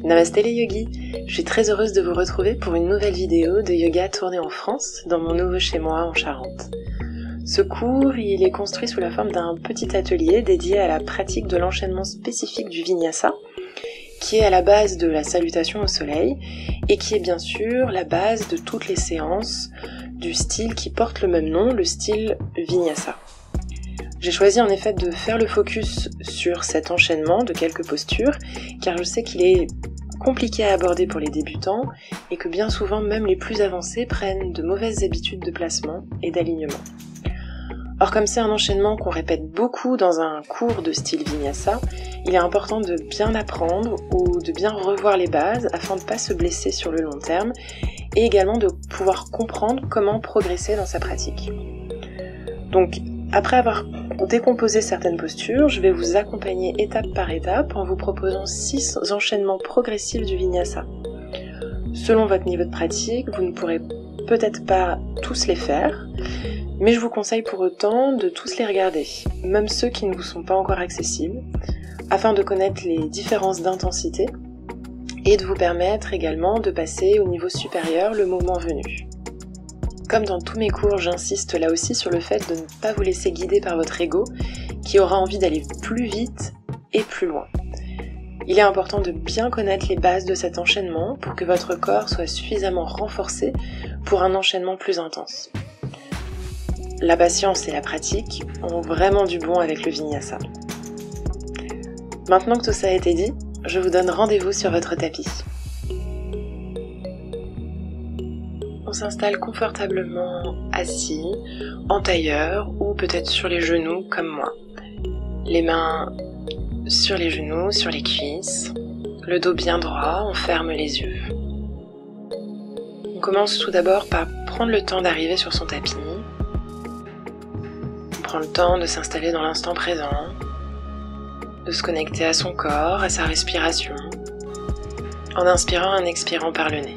Namasté les yogis, je suis très heureuse de vous retrouver pour une nouvelle vidéo de yoga tournée en France, dans mon nouveau chez moi en Charente. Ce cours, il est construit sous la forme d'un petit atelier dédié à la pratique de l'enchaînement spécifique du Vinyasa, qui est à la base de la salutation au soleil, et qui est bien sûr la base de toutes les séances du style qui porte le même nom, le style Vinyasa. J'ai choisi en effet de faire le focus sur cet enchaînement de quelques postures, car je sais qu'il est compliqué à aborder pour les débutants et que bien souvent même les plus avancés prennent de mauvaises habitudes de placement et d'alignement. Or comme c'est un enchaînement qu'on répète beaucoup dans un cours de style Vinyasa, il est important de bien apprendre ou de bien revoir les bases afin de ne pas se blesser sur le long terme et également de pouvoir comprendre comment progresser dans sa pratique. Donc après avoir décomposé certaines postures, je vais vous accompagner étape par étape en vous proposant 6 enchaînements progressifs du Vinyasa. Selon votre niveau de pratique, vous ne pourrez peut-être pas tous les faire, mais je vous conseille pour autant de tous les regarder, même ceux qui ne vous sont pas encore accessibles, afin de connaître les différences d'intensité et de vous permettre également de passer au niveau supérieur le moment venu. Comme dans tous mes cours, j'insiste là aussi sur le fait de ne pas vous laisser guider par votre ego qui aura envie d'aller plus vite et plus loin. Il est important de bien connaître les bases de cet enchaînement pour que votre corps soit suffisamment renforcé pour un enchaînement plus intense. La patience et la pratique ont vraiment du bon avec le Vinyasa. Maintenant que tout ça a été dit, je vous donne rendez-vous sur votre tapis. On s'installe confortablement assis, en tailleur ou peut-être sur les genoux comme moi. Les mains sur les genoux, sur les cuisses, le dos bien droit, on ferme les yeux. On commence tout d'abord par prendre le temps d'arriver sur son tapis. On prend le temps de s'installer dans l'instant présent, de se connecter à son corps, à sa respiration, en inspirant et en expirant par le nez.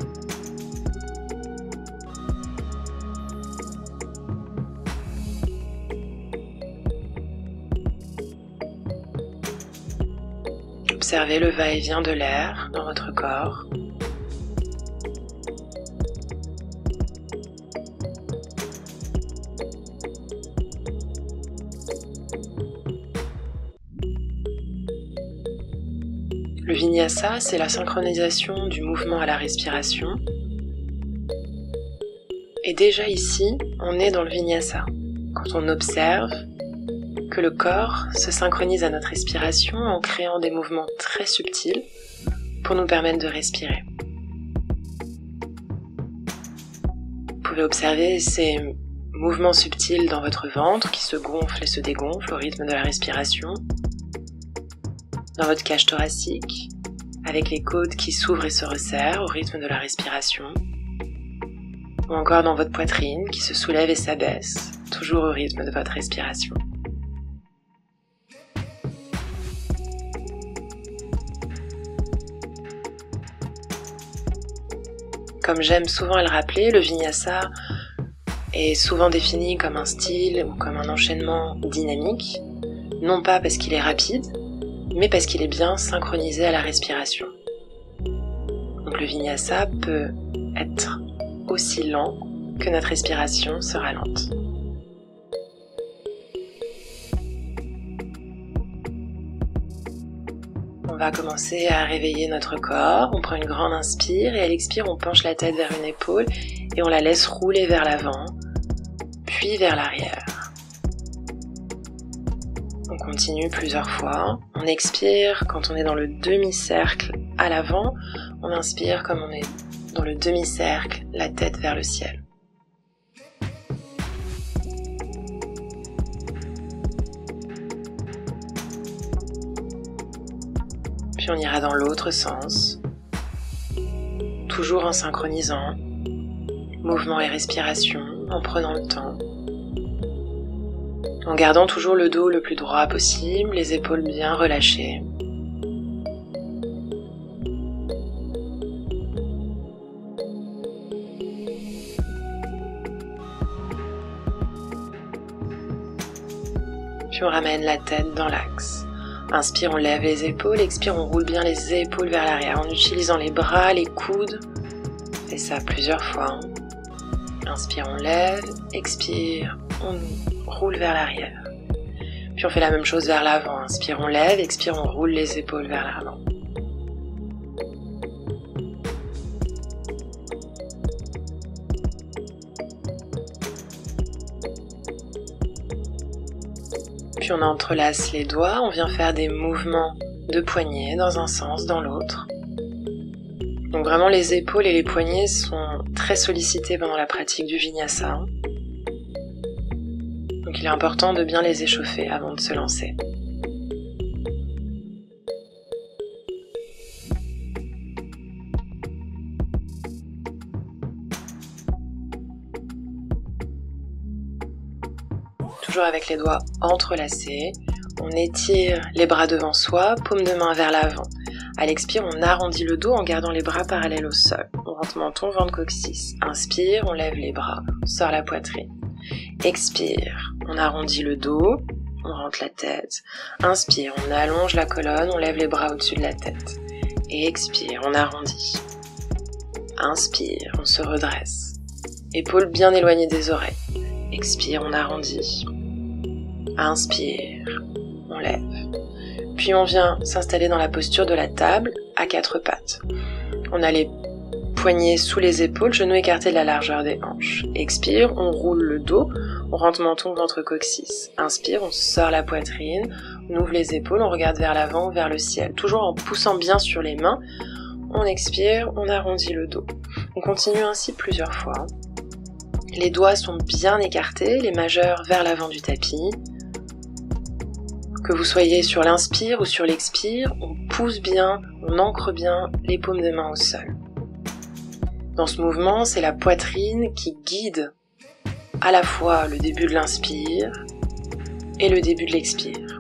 Observez le va-et-vient de l'air dans votre corps. Le Vinyasa, c'est la synchronisation du mouvement à la respiration. Et déjà ici, on est dans le Vinyasa. Quand on observe que le corps se synchronise à notre respiration en créant des mouvements très subtils pour nous permettre de respirer. Vous pouvez observer ces mouvements subtils dans votre ventre qui se gonfle et se dégonfle au rythme de la respiration, dans votre cage thoracique, avec les côtes qui s'ouvrent et se resserrent au rythme de la respiration, ou encore dans votre poitrine qui se soulève et s'abaisse, toujours au rythme de votre respiration. Comme j'aime souvent le rappeler, le Vinyasa est souvent défini comme un style ou comme un enchaînement dynamique, non pas parce qu'il est rapide, mais parce qu'il est bien synchronisé à la respiration. Donc le Vinyasa peut être aussi lent que notre respiration sera lente. On va commencer à réveiller notre corps, on prend une grande inspire et à l'expire on penche la tête vers une épaule et on la laisse rouler vers l'avant, puis vers l'arrière. On continue plusieurs fois, on expire quand on est dans le demi-cercle à l'avant, on inspire comme on est dans le demi-cercle, la tête vers le ciel. Puis on ira dans l'autre sens, toujours en synchronisant, mouvement et respiration, en prenant le temps, en gardant toujours le dos le plus droit possible, les épaules bien relâchées. Puis on ramène la tête dans l'axe, Inspire, on lève les épaules, expire, on roule bien les épaules vers l'arrière en utilisant les bras, les coudes. Fais ça plusieurs fois. Inspire, on lève, expire, on roule vers l'arrière. Puis on fait la même chose vers l'avant. Inspire, on lève, expire, on roule les épaules vers l'avant. Puis on entrelace les doigts, on vient faire des mouvements de poignets dans un sens, dans l'autre. Donc vraiment les épaules et les poignets sont très sollicités pendant la pratique du Vinyasa. Donc il est important de bien les échauffer avant de se lancer. Toujours avec les doigts entrelacés, on étire les bras devant soi, paume de main vers l'avant. À l'expire, on arrondit le dos en gardant les bras parallèles au sol. On rentre menton, ventre, coccyx. Inspire, on lève les bras, on sort la poitrine. Expire, on arrondit le dos, on rentre la tête. Inspire, on allonge la colonne, on lève les bras au-dessus de la tête. Et expire, on arrondit. Inspire, on se redresse. Épaules bien éloignées des oreilles. Expire, on arrondit. Inspire, on lève. Puis on vient s'installer dans la posture de la table à 4 pattes. On a les poignets sous les épaules, genoux écartés de la largeur des hanches. Expire, on roule le dos, on rentre menton, ventre, coccyx. Inspire, on sort la poitrine, on ouvre les épaules, on regarde vers l'avant ou vers le ciel. Toujours en poussant bien sur les mains. On expire, on arrondit le dos. On continue ainsi plusieurs fois. Les doigts sont bien écartés, les majeurs vers l'avant du tapis. Que vous soyez sur l'inspire ou sur l'expire, on pousse bien, on ancre bien les paumes de main au sol. Dans ce mouvement, c'est la poitrine qui guide à la fois le début de l'inspire et le début de l'expire.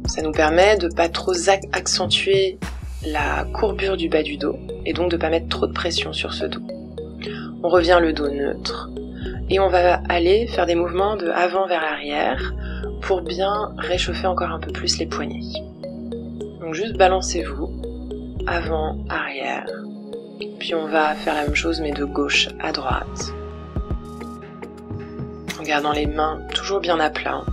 Ça nous permet de ne pas trop accentuer la courbure du bas du dos et donc de ne pas mettre trop de pression sur ce dos. On revient le dos neutre et on va aller faire des mouvements de avant vers l'arrière pour bien réchauffer encore un peu plus les poignets. Donc juste balancez-vous, avant, arrière, puis on va faire la même chose mais de gauche à droite, en gardant les mains toujours bien à plat.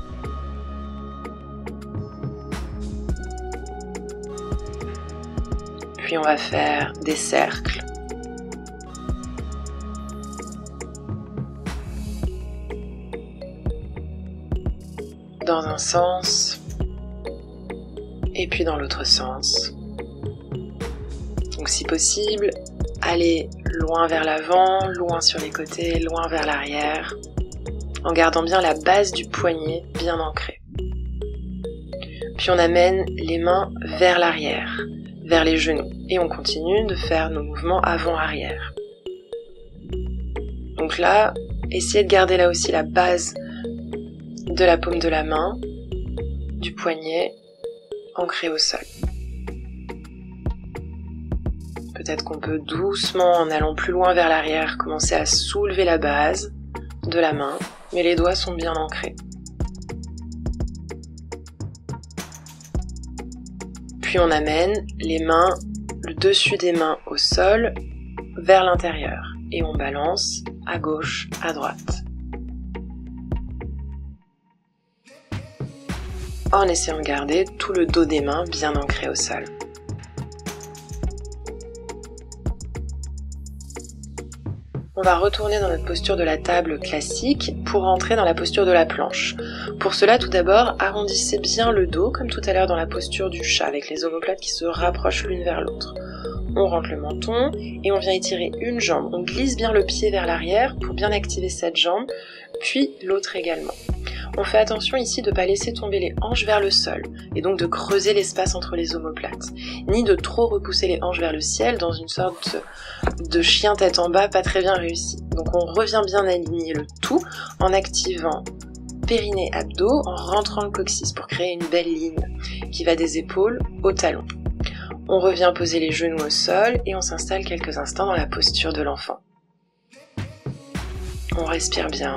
Puis on va faire des cercles. Dans un sens et puis dans l'autre sens. Donc si possible, allez loin vers l'avant, loin sur les côtés, loin vers l'arrière, en gardant bien la base du poignet bien ancrée. Puis on amène les mains vers l'arrière, vers les genoux, et on continue de faire nos mouvements avant-arrière. Donc là, essayez de garder là aussi la base de la paume de la main, du poignet, ancré au sol. Peut-être qu'on peut doucement, en allant plus loin vers l'arrière, commencer à soulever la base de la main, mais les doigts sont bien ancrés. Puis on amène les mains, le dessus des mains au sol, vers l'intérieur, et on balance à gauche, à droite. En essayant de garder tout le dos des mains bien ancré au sol. On va retourner dans notre posture de la table classique pour entrer dans la posture de la planche. Pour cela, tout d'abord, arrondissez bien le dos, comme tout à l'heure dans la posture du chat, avec les omoplates qui se rapprochent l'une vers l'autre. On rentre le menton et on vient étirer une jambe. On glisse bien le pied vers l'arrière pour bien activer cette jambe, puis l'autre également. On fait attention ici de ne pas laisser tomber les hanches vers le sol, et donc de creuser l'espace entre les omoplates, ni de trop repousser les hanches vers le ciel dans une sorte de chien tête en bas pas très bien réussi. Donc on revient bien aligner le tout en activant périnée abdos, en rentrant le coccyx pour créer une belle ligne qui va des épaules aux talons. On revient poser les genoux au sol et on s'installe quelques instants dans la posture de l'enfant. On respire bien.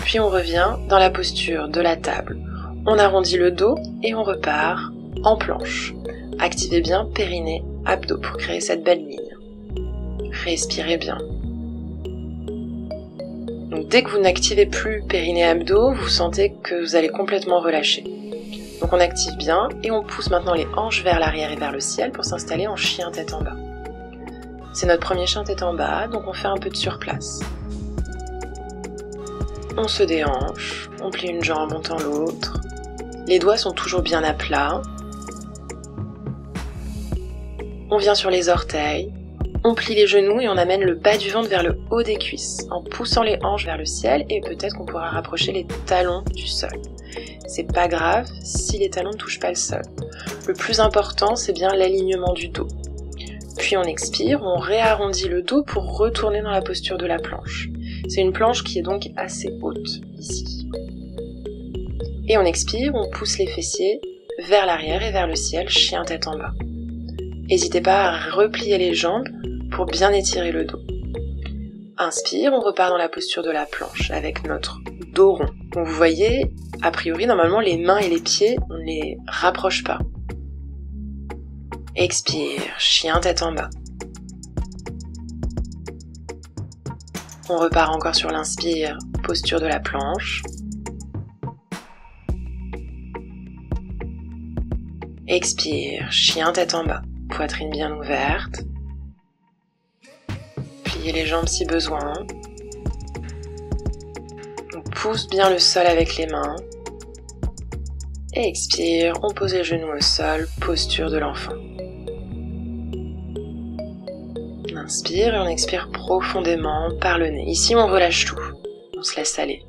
Puis on revient dans la posture de la table. On arrondit le dos et on repart en planche. Activez bien périnée, abdos pour créer cette belle ligne. Respirez bien. Donc dès que vous n'activez plus périnée, abdos, vous sentez que vous allez complètement relâcher. Donc on active bien et on pousse maintenant les hanches vers l'arrière et vers le ciel pour s'installer en chien tête en bas. C'est notre premier chien tête en bas, donc on fait un peu de surplace. On se déhanche, on plie une jambe, on tend l'autre. Les doigts sont toujours bien à plat. On vient sur les orteils, on plie les genoux et on amène le bas du ventre vers le haut des cuisses, en poussant les hanches vers le ciel et peut-être qu'on pourra rapprocher les talons du sol. C'est pas grave si les talons ne touchent pas le sol. Le plus important, c'est bien l'alignement du dos. Puis on expire, on réarrondit le dos pour retourner dans la posture de la planche. C'est une planche qui est donc assez haute, ici. Et on expire, on pousse les fessiers vers l'arrière et vers le ciel, chien tête en bas. N'hésitez pas à replier les jambes pour bien étirer le dos. Inspire, on repart dans la posture de la planche avec notre dos rond. Donc vous voyez, a priori, normalement, les mains et les pieds, on ne les rapproche pas. Expire, chien tête en bas. On repart encore sur l'inspire, posture de la planche. Expire, chien tête en bas, poitrine bien ouverte. Pliez les jambes si besoin. On pousse bien le sol avec les mains. Et expire, on pose les genoux au sol, posture de l'enfant. On inspire et on expire profondément par le nez. Ici, on relâche tout. On se laisse aller.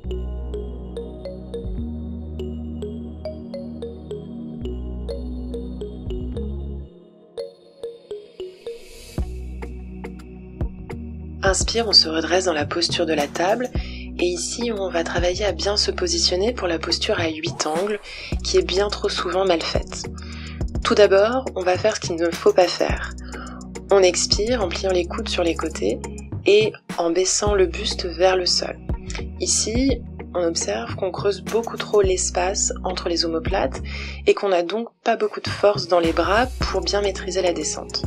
Inspire, on se redresse dans la posture de la table. Et ici, on va travailler à bien se positionner pour la posture à 8 angles, qui est bien trop souvent mal faite. Tout d'abord, on va faire ce qu'il ne faut pas faire. On expire en pliant les coudes sur les côtés et en baissant le buste vers le sol. Ici, on observe qu'on creuse beaucoup trop l'espace entre les omoplates et qu'on n'a donc pas beaucoup de force dans les bras pour bien maîtriser la descente.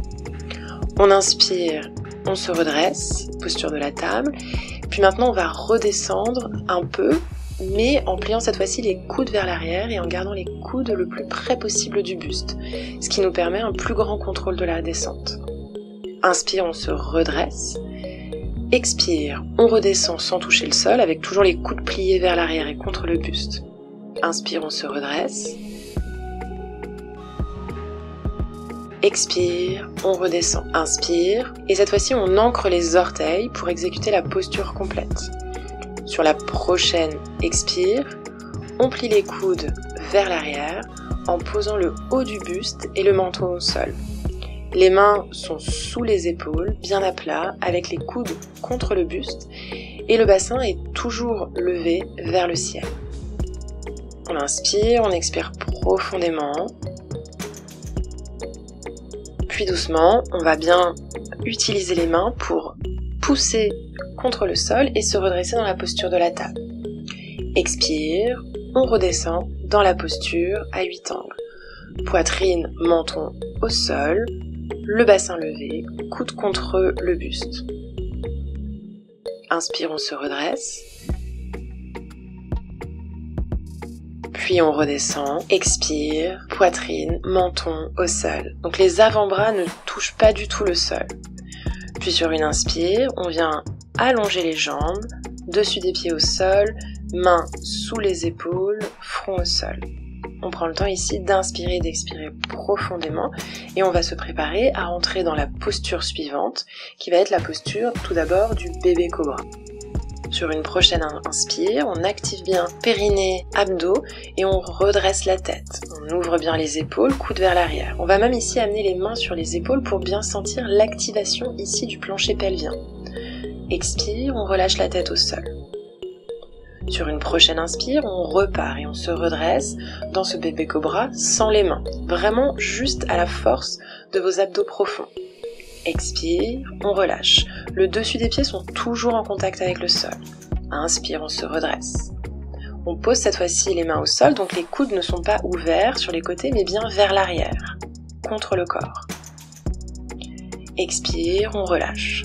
On inspire, on se redresse, posture de la table, puis maintenant on va redescendre un peu, mais en pliant cette fois-ci les coudes vers l'arrière et en gardant les coudes le plus près possible du buste, ce qui nous permet un plus grand contrôle de la descente. Inspire, on se redresse. Expire, on redescend sans toucher le sol avec toujours les coudes pliés vers l'arrière et contre le buste. Inspire, on se redresse. Expire, on redescend. Inspire, et cette fois-ci on ancre les orteils pour exécuter la posture complète. Sur la prochaine expire, on plie les coudes vers l'arrière en posant le haut du buste et le menton au sol. Les mains sont sous les épaules, bien à plat, avec les coudes contre le buste, et le bassin est toujours levé vers le ciel. On inspire, on expire profondément. Puis doucement, on va bien utiliser les mains pour pousser contre le sol et se redresser dans la posture de la table. Expire, on redescend dans la posture à 8 angles. Poitrine, menton au sol. Le bassin levé, coude contre le buste. Inspire, on se redresse. Puis on redescend. Expire, poitrine, menton au sol. Donc les avant-bras ne touchent pas du tout le sol. Puis sur une inspire, on vient allonger les jambes, dessus des pieds au sol, mains sous les épaules, front au sol. On prend le temps ici d'inspirer et d'expirer profondément et on va se préparer à entrer dans la posture suivante qui va être la posture tout d'abord du bébé cobra. Sur une prochaine inspire, on active bien périnée, abdos et on redresse la tête. On ouvre bien les épaules, coude vers l'arrière. On va même ici amener les mains sur les épaules pour bien sentir l'activation ici du plancher pelvien. Expire, on relâche la tête au sol. Sur une prochaine inspire, on repart et on se redresse dans ce bébé cobra sans les mains. Vraiment juste à la force de vos abdos profonds. Expire, on relâche. Le dessus des pieds sont toujours en contact avec le sol. Inspire, on se redresse. On pose cette fois-ci les mains au sol, donc les coudes ne sont pas ouverts sur les côtés mais bien vers l'arrière, contre le corps. Expire, on relâche.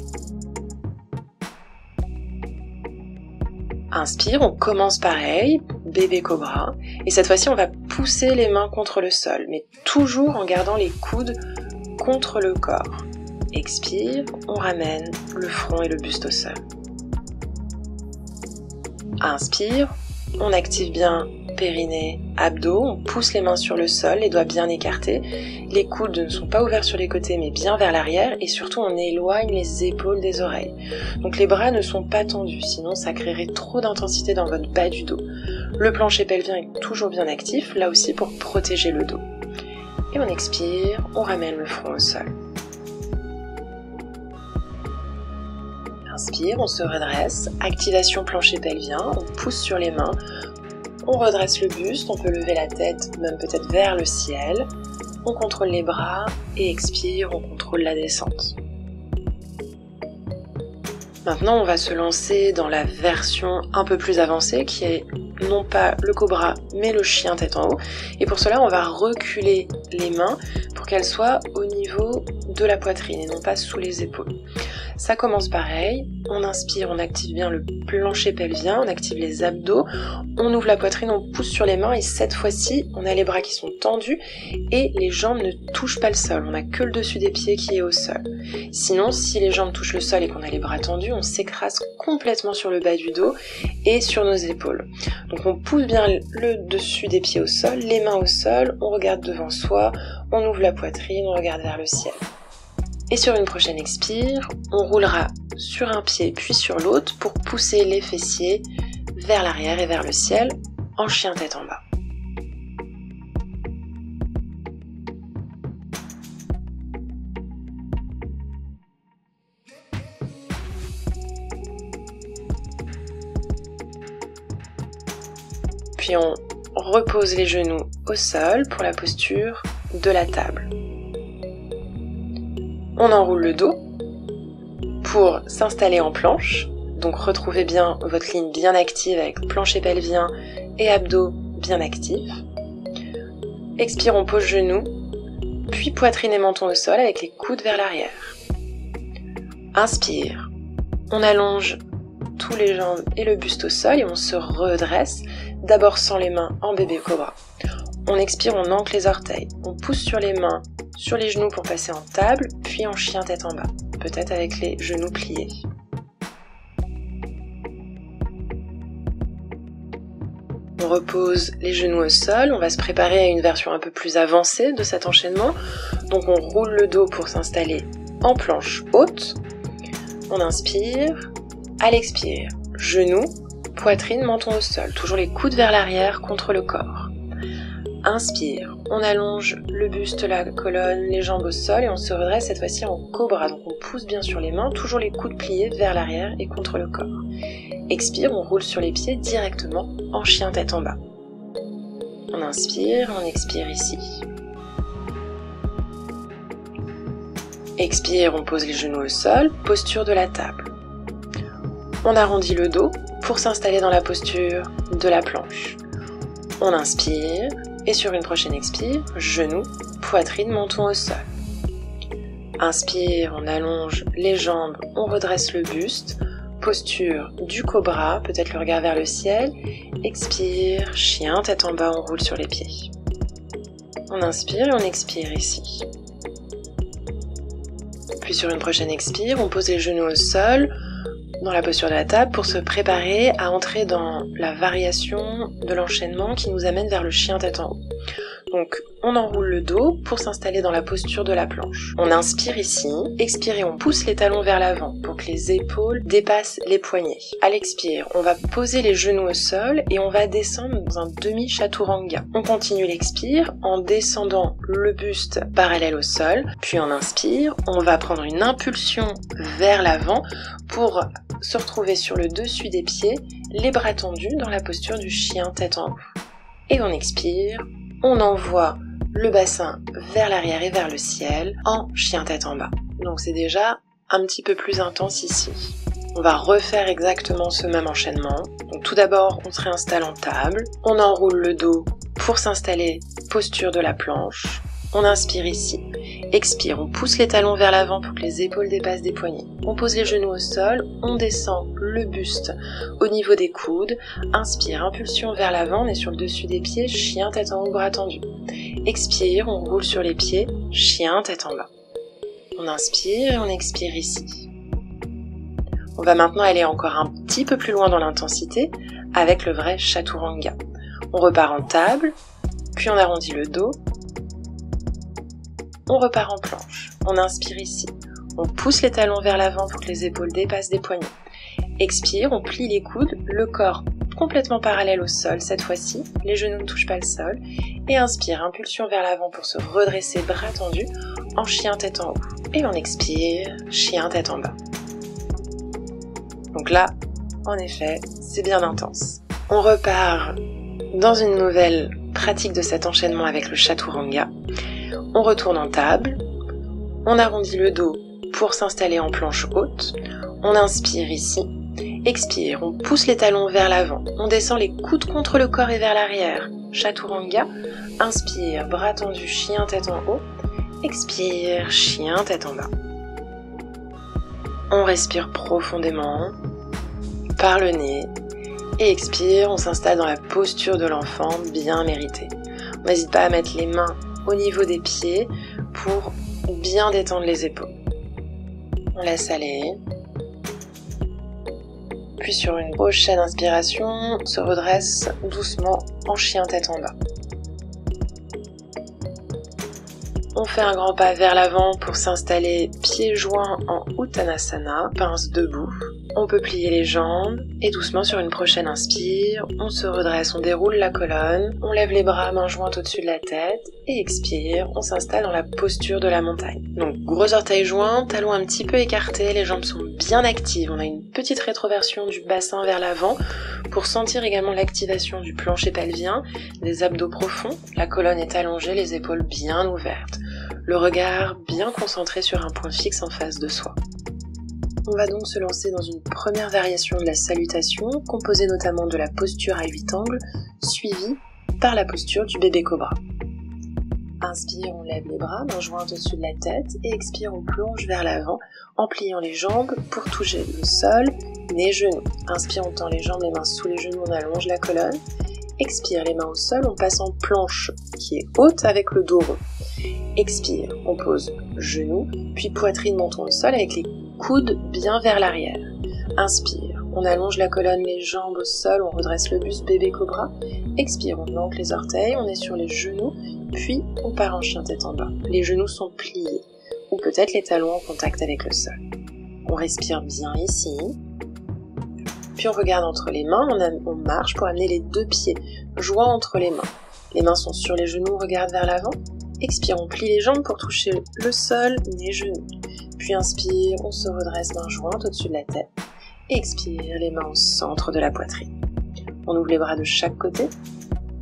Inspire, on commence pareil, bébé cobra, et cette fois-ci on va pousser les mains contre le sol, mais toujours en gardant les coudes contre le corps. Expire, on ramène le front et le buste au sol. Inspire, on active bien périnée, abdos, on pousse les mains sur le sol, les doigts bien écartés, les coudes ne sont pas ouverts sur les côtés mais bien vers l'arrière et surtout on éloigne les épaules des oreilles. Donc les bras ne sont pas tendus, sinon ça créerait trop d'intensité dans votre bas du dos. Le plancher pelvien est toujours bien actif, là aussi pour protéger le dos. Et on expire, on ramène le front au sol. Inspire, on se redresse, activation plancher pelvien, on pousse sur les mains, on redresse le buste, on peut lever la tête, même peut-être vers le ciel, on contrôle les bras et expire, on contrôle la descente. Maintenant, on va se lancer dans la version un peu plus avancée qui est non pas le cobra mais le chien tête en haut. Et pour cela, on va reculer les mains pour qu'elles soient au niveau de la poitrine et non pas sous les épaules. Ça commence pareil, on inspire, on active bien le plancher pelvien, on active les abdos, on ouvre la poitrine, on pousse sur les mains et cette fois-ci, on a les bras qui sont tendus et les jambes ne touchent pas le sol, on n'a que le dessus des pieds qui est au sol. Sinon, si les jambes touchent le sol et qu'on a les bras tendus, on s'écrase complètement sur le bas du dos et sur nos épaules. Donc on pousse bien le dessus des pieds au sol, les mains au sol, on regarde devant soi, on ouvre la poitrine, on regarde vers le ciel. Et sur une prochaine expire, on roulera sur un pied puis sur l'autre pour pousser les fessiers vers l'arrière et vers le ciel en chien tête en bas. Puis on repose les genoux au sol pour la posture de la table. On enroule le dos pour s'installer en planche, donc retrouvez bien votre ligne bien active avec plancher pelvien et abdos bien actifs. Expire, on pose genoux, puis poitrine et menton au sol avec les coudes vers l'arrière. Inspire, on allonge tous les jambes et le buste au sol et on se redresse, d'abord sans les mains en bébé cobra. On expire, on ancre les orteils, on pousse sur les mains, sur les genoux pour passer en table, puis en chien tête en bas, peut-être avec les genoux pliés. On repose les genoux au sol, on va se préparer à une version un peu plus avancée de cet enchaînement. Donc on roule le dos pour s'installer en planche haute. On inspire, à l'expire, genoux, poitrine, menton au sol, toujours les coudes vers l'arrière contre le corps. Inspire, on allonge le buste, la colonne, les jambes au sol et on se redresse cette fois-ci en cobra. Donc on pousse bien sur les mains, toujours les coudes pliés vers l'arrière et contre le corps. Expire, on roule sur les pieds directement en chien tête en bas. On inspire, on expire ici. Expire, on pose les genoux au sol, posture de la table. On arrondit le dos pour s'installer dans la posture de la planche. On inspire. Et sur une prochaine expire, genoux, poitrine, menton au sol. Inspire, on allonge les jambes, on redresse le buste, posture du cobra, peut-être le regard vers le ciel. Expire, chien, tête en bas, on roule sur les pieds. On inspire et on expire ici. Puis sur une prochaine expire, on pose les genoux au sol, dans la posture de la table pour se préparer à entrer dans la variation de l'enchaînement qui nous amène vers le chien tête en haut. Donc on enroule le dos pour s'installer dans la posture de la planche. On inspire ici, expire et on pousse les talons vers l'avant pour que les épaules dépassent les poignets. À l'expire, on va poser les genoux au sol et on va descendre dans un demi-chaturanga. On continue l'expire en descendant le buste parallèle au sol, puis on inspire, on va prendre une impulsion vers l'avant pour se retrouver sur le dessus des pieds, les bras tendus dans la posture du chien tête en haut. Et on expire, on envoie le bassin vers l'arrière et vers le ciel en chien tête en bas. Donc c'est déjà un petit peu plus intense ici. On va refaire exactement ce même enchaînement. Donc tout d'abord, on se réinstalle en table, on enroule le dos pour s'installer, posture de la planche. On inspire ici, expire, on pousse les talons vers l'avant pour que les épaules dépassent des poignets. On pose les genoux au sol, on descend le buste au niveau des coudes. Inspire, impulsion vers l'avant, on est sur le dessus des pieds, chien, tête en haut, bras tendus. Expire, on roule sur les pieds, chien, tête en bas. On inspire et on expire ici. On va maintenant aller encore un petit peu plus loin dans l'intensité avec le vrai Chaturanga. On repart en table, puis on arrondit le dos. On repart en planche. On inspire ici. On pousse les talons vers l'avant pour que les épaules dépassent des poignets. Expire, on plie les coudes, le corps complètement parallèle au sol cette fois-ci. Les genoux ne touchent pas le sol. Et inspire, impulsion vers l'avant pour se redresser, bras tendus, en chien tête en haut. Et on expire, chien tête en bas. Donc là, en effet, c'est bien intense. On repart dans une nouvelle pratique de cet enchaînement avec le Chaturanga. On retourne en table, on arrondit le dos pour s'installer en planche haute, on inspire ici, expire, on pousse les talons vers l'avant, on descend les coudes contre le corps et vers l'arrière, Chaturanga, inspire, bras tendus, chien tête en haut, expire, chien tête en bas. On respire profondément, par le nez, et expire, on s'installe dans la posture de l'enfant bien méritée. On n'hésite pas à mettre les mains au niveau des pieds pour bien détendre les épaules. On laisse aller. Puis sur une prochaine inspiration, on se redresse doucement en chien tête en bas. On fait un grand pas vers l'avant pour s'installer pieds joints en Uttanasana, pince debout. On peut plier les jambes et doucement sur une prochaine inspire, on se redresse, on déroule la colonne, on lève les bras, mains jointes au-dessus de la tête et expire, on s'installe dans la posture de la montagne. Donc gros orteils joints, talons un petit peu écartés, les jambes sont bien actives, on a une petite rétroversion du bassin vers l'avant pour sentir également l'activation du plancher pelvien, des abdos profonds, la colonne est allongée, les épaules bien ouvertes, le regard bien concentré sur un point fixe en face de soi. On va donc se lancer dans une première variation de la salutation, composée notamment de la posture à 8 angles, suivie par la posture du bébé cobra. Inspire, on lève les bras, mains jointes au-dessus de la tête, et expire, on plonge vers l'avant, en pliant les jambes pour toucher le sol, nez, genoux. Inspire, on tend les jambes, les mains sous les genoux, on allonge la colonne. Expire, les mains au sol, on passe en planche qui est haute avec le dos rond. Expire, on pose genoux, puis poitrine, menton au sol avec les coudes bien vers l'arrière. Inspire, on allonge la colonne, les jambes au sol, on redresse le buste, bébé cobra. Expire, on ancre les orteils, on est sur les genoux, puis on part en chien tête en bas. Les genoux sont pliés, ou peut-être les talons en contact avec le sol. On respire bien ici. Puis on regarde entre les mains, on marche pour amener les deux pieds joints entre les mains. Les mains sont sur les genoux, on regarde vers l'avant. Expire, on plie les jambes pour toucher le sol, les genoux. Puis inspire, on se redresse mains jointes au-dessus de la tête. Expire, les mains au centre de la poitrine. On ouvre les bras de chaque côté.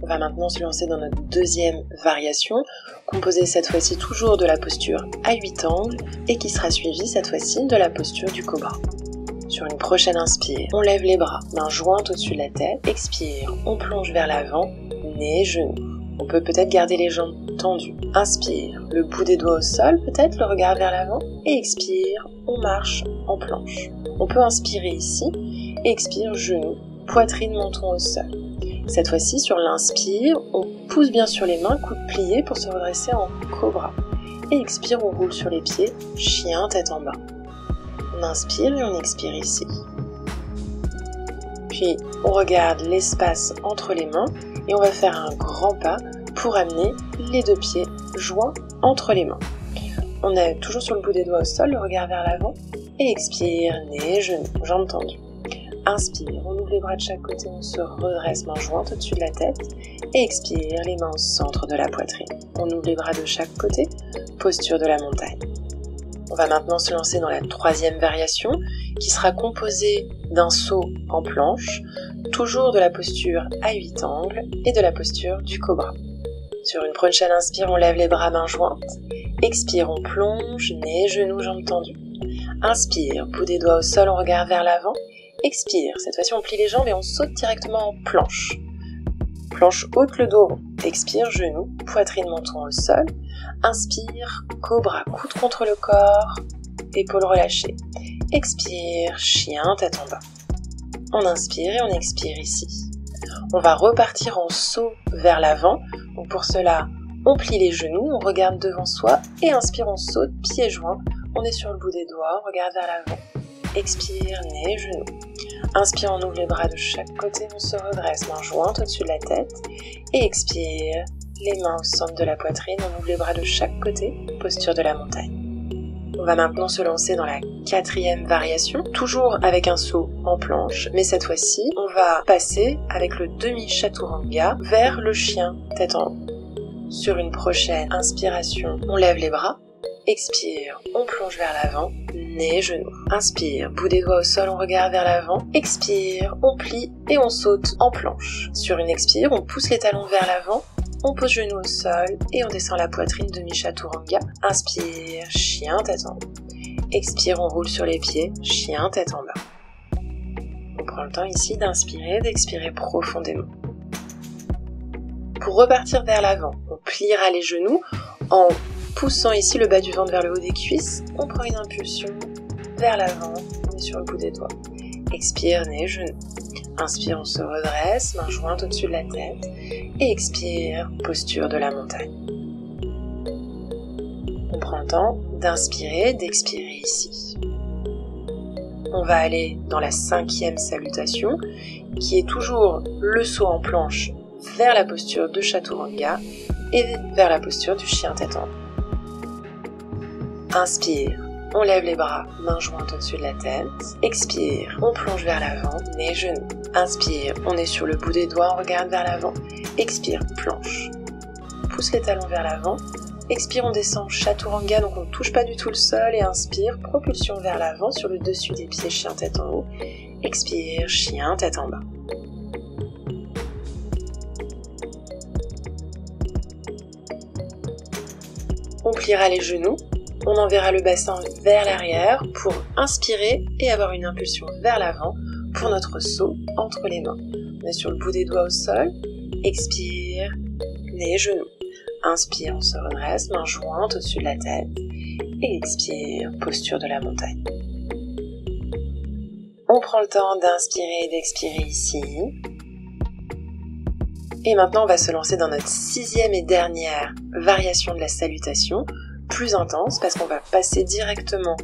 On va maintenant se lancer dans notre deuxième variation, composée cette fois-ci toujours de la posture à 8 angles et qui sera suivie cette fois-ci de la posture du cobra. Sur une prochaine inspire, on lève les bras, mains jointes au-dessus de la tête. Expire, on plonge vers l'avant, nez, genoux. On peut peut-être garder les jambes tendues. Inspire, le bout des doigts au sol, peut-être le regard vers l'avant. Et expire, on marche en planche. On peut inspirer ici. Et expire, genoux, poitrine, menton au sol. Cette fois-ci, sur l'inspire, on pousse bien sur les mains, coudes pliés pour se redresser en cobra. Et expire, on roule sur les pieds, chien, tête en bas. On inspire et on expire ici. Puis, on regarde l'espace entre les mains et on va faire un grand pas pour amener les deux pieds joints entre les mains. On est toujours sur le bout des doigts au sol, le regard vers l'avant, et expire, nez, genoux, jambes tendues. Inspire, on ouvre les bras de chaque côté, on se redresse mains jointes au-dessus de la tête, et expire, les mains au centre de la poitrine. On ouvre les bras de chaque côté, posture de la montagne. On va maintenant se lancer dans la troisième variation, qui sera composée d'un saut en planche, toujours de la posture à 8 angles et de la posture du cobra. Sur une prochaine inspire, on lève les bras, mains jointes. Expire, on plonge, nez, genoux, jambes tendues. Inspire, bout des doigts au sol, on regarde vers l'avant. Expire, cette fois-ci on plie les jambes et on saute directement en planche. Planche haute, le dos rond. Expire, genou, poitrine, menton au sol. Inspire, cobra, coude contre le corps, épaules relâchées. Expire, chien, tête en bas. On inspire et on expire ici. On va repartir en saut vers l'avant. Donc pour cela, on plie les genoux, on regarde devant soi et inspire, on saute, pieds joints. On est sur le bout des doigts, on regarde vers l'avant. Expire, nez, genoux. Inspire, on ouvre les bras de chaque côté, on se redresse, mains jointes au-dessus de la tête. Et expire, les mains au centre de la poitrine, on ouvre les bras de chaque côté, posture de la montagne. On va maintenant se lancer dans la 4e variation, toujours avec un saut en planche, mais cette fois-ci, on va passer avec le demi-chaturanga vers le chien, tête en haut. Sur une prochaine inspiration, on lève les bras. Expire, on plonge vers l'avant, nez, genoux. Inspire, bout des doigts au sol, on regarde vers l'avant. Expire, on plie et on saute en planche. Sur une expire, on pousse les talons vers l'avant. On pose genoux au sol et on descend la poitrine, demi-chaturanga. Inspire, chien, tête en haut. Expire, on roule sur les pieds, chien, tête en bas. On prend le temps ici d'inspirer et d'expirer profondément. Pour repartir vers l'avant, on pliera les genoux en poussant ici le bas du ventre vers le haut des cuisses. On prend une impulsion vers l'avant, on est sur le bout des doigts. Expire, nez, genoux. Inspire, on se redresse, mains jointes au-dessus de la tête. Et expire, posture de la montagne. On prend le temps d'inspirer, d'expirer ici. On va aller dans la 5e salutation, qui est toujours le saut en planche vers la posture de chaturanga et vers la posture du chien tête en haut. Inspire, on lève les bras, mains jointes au-dessus de la tête. Expire, on plonge vers l'avant, nez, genoux. Inspire, on est sur le bout des doigts, on regarde vers l'avant. Expire, planche. Pousse les talons vers l'avant. Expire, on descend chaturanga, donc on ne touche pas du tout le sol. Et inspire, propulsion vers l'avant sur le dessus des pieds, chien tête en haut. Expire, chien tête en bas. On pliera les genoux. On enverra le bassin vers l'arrière pour inspirer et avoir une impulsion vers l'avant pour notre saut entre les mains. On est sur le bout des doigts au sol. Expire, nez, genoux. Inspire, on se redresse, mains jointes au-dessus de la tête. Et expire, posture de la montagne. On prend le temps d'inspirer et d'expirer ici. Et maintenant, on va se lancer dans notre 6e et dernière variation de la salutation, plus intense parce qu'on va passer directement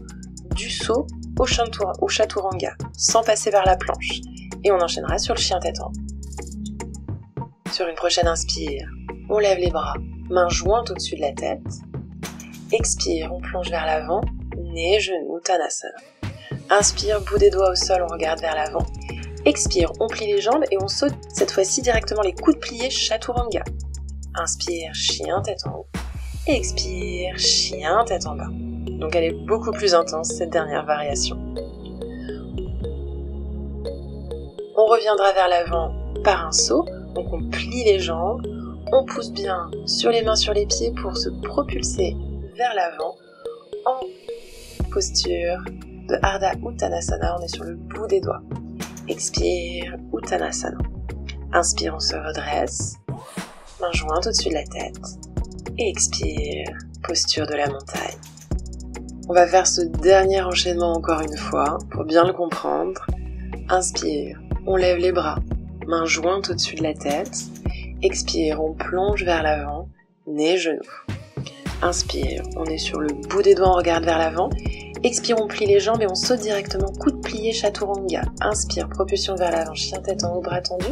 du saut au chaturanga, sans passer vers la planche. Et on enchaînera sur le chien tête en haut. Sur une prochaine inspire, on lève les bras, mains jointes au-dessus de la tête. Expire, on plonge vers l'avant, nez, genoux, Uttanasana. Inspire, bout des doigts au sol, on regarde vers l'avant. Expire, on plie les jambes et on saute cette fois-ci directement les coudes pliés, chaturanga. Inspire, chien tête en haut. Et expire, chien tête en bas. Donc elle est beaucoup plus intense cette dernière variation. On reviendra vers l'avant par un saut, donc on plie les jambes, on pousse bien sur les mains sur les pieds pour se propulser vers l'avant en posture de Ardha Uttanasana, on est sur le bout des doigts. Expire, Uttanasana. Inspire, on se redresse, mains jointes au-dessus de la tête. Et expire, posture de la montagne. On va faire ce dernier enchaînement encore une fois pour bien le comprendre. Inspire, on lève les bras, mains jointes au-dessus de la tête. Expire, on plonge vers l'avant, nez, genoux. Inspire, on est sur le bout des doigts, on regarde vers l'avant. Expire, on plie les jambes et on saute directement, coude plié, chaturanga. Inspire, propulsion vers l'avant, chien tête en haut, bras tendus.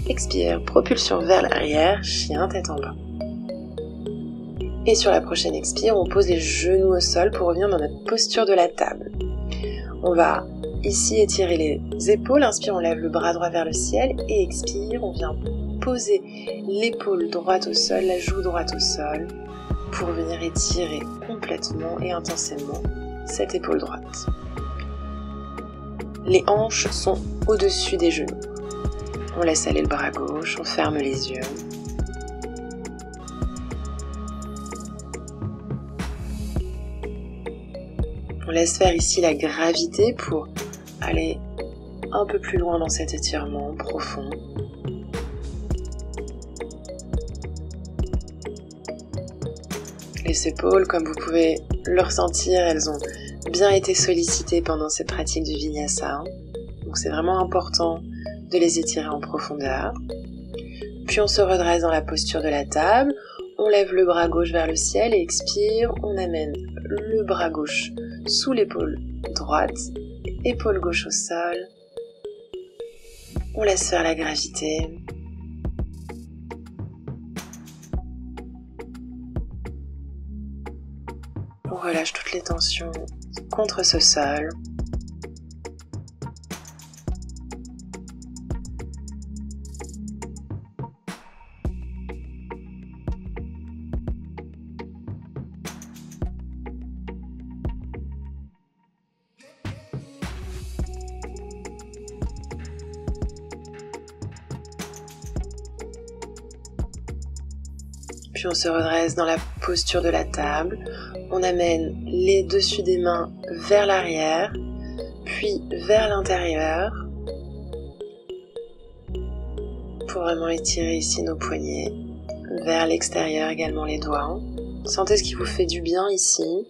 Expire, propulsion vers l'arrière, chien tête en bas. Et sur la prochaine expire, on pose les genoux au sol pour revenir dans notre posture de la table. On va ici étirer les épaules. Inspire, on lève le bras droit vers le ciel. Et expire, on vient poser l'épaule droite au sol, la joue droite au sol, pour venir étirer complètement et intensément cette épaule droite. Les hanches sont au-dessus des genoux. On laisse aller le bras gauche, on ferme les yeux. On laisse faire ici la gravité pour aller un peu plus loin dans cet étirement profond. Les épaules, comme vous pouvez le ressentir, elles ont bien été sollicitées pendant ces pratiques du Vinyasa. Donc c'est vraiment important de les étirer en profondeur. Puis on se redresse dans la posture de la table, on lève le bras gauche vers le ciel et expire, on amène le bras gauche sous l'épaule droite, épaule gauche au sol. On laisse faire la gravité. On relâche toutes les tensions contre ce sol. Puis on se redresse dans la posture de la table. On amène les dessus des mains vers l'arrière, puis vers l'intérieur, pour vraiment étirer ici nos poignets, vers l'extérieur également les doigts. Sentez ce qui vous fait du bien ici,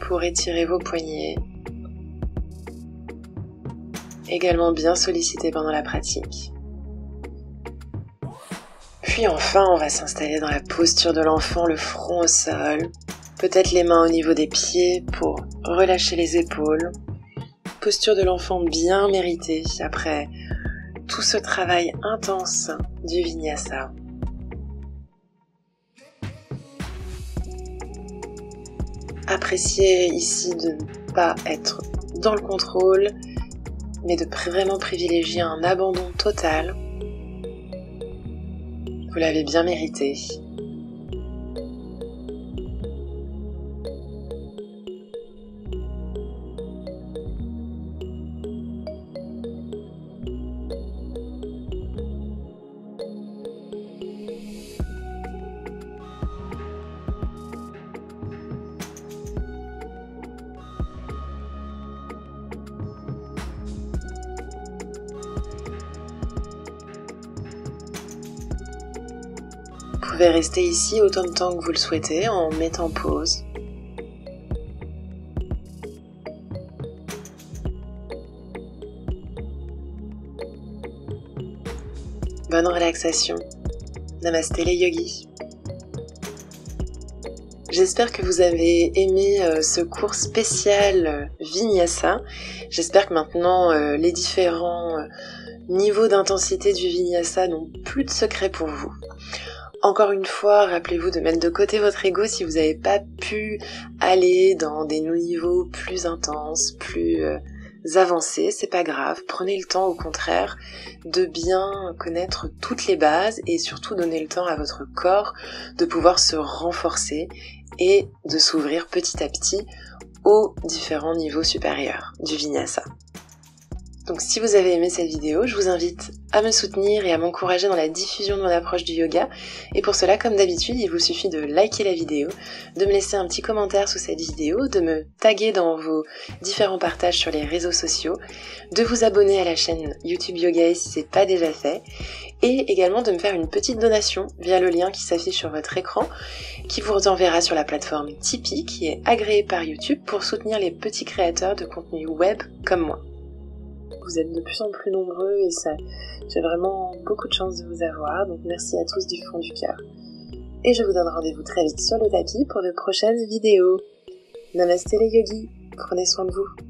pour étirer vos poignets, également bien sollicités pendant la pratique. Puis enfin, on va s'installer dans la posture de l'enfant, le front au sol, peut-être les mains au niveau des pieds pour relâcher les épaules. Posture de l'enfant bien méritée après tout ce travail intense du Vinyasa. Appréciez ici de ne pas être dans le contrôle, mais de vraiment privilégier un abandon total. Vous l'avez bien mérité. Vous pouvez rester ici autant de temps que vous le souhaitez en mettant pause. Bonne relaxation. Namasté les yogis. J'espère que vous avez aimé ce cours spécial Vinyasa. J'espère que maintenant les différents niveaux d'intensité du Vinyasa n'ont plus de secret pour vous. Encore une fois, rappelez-vous de mettre de côté votre ego si vous n'avez pas pu aller dans des niveaux plus intenses, plus avancés, c'est pas grave. Prenez le temps au contraire de bien connaître toutes les bases et surtout donner le temps à votre corps de pouvoir se renforcer et de s'ouvrir petit à petit aux différents niveaux supérieurs du Vinyasa. Donc si vous avez aimé cette vidéo, je vous invite à me soutenir et à m'encourager dans la diffusion de mon approche du yoga. Et pour cela, comme d'habitude, il vous suffit de liker la vidéo, de me laisser un petit commentaire sous cette vidéo, de me taguer dans vos différents partages sur les réseaux sociaux, de vous abonner à la chaîne YouTube Yoga si c'est pas déjà fait, et également de me faire une petite donation via le lien qui s'affiche sur votre écran, qui vous enverra sur la plateforme Tipeee, qui est agréée par YouTube pour soutenir les petits créateurs de contenu web comme moi. Vous êtes de plus en plus nombreux et ça, j'ai vraiment beaucoup de chance de vous avoir, donc merci à tous du fond du cœur. Et je vous donne rendez-vous très vite sur le tapis pour de prochaines vidéos. Namasté les yogis, prenez soin de vous.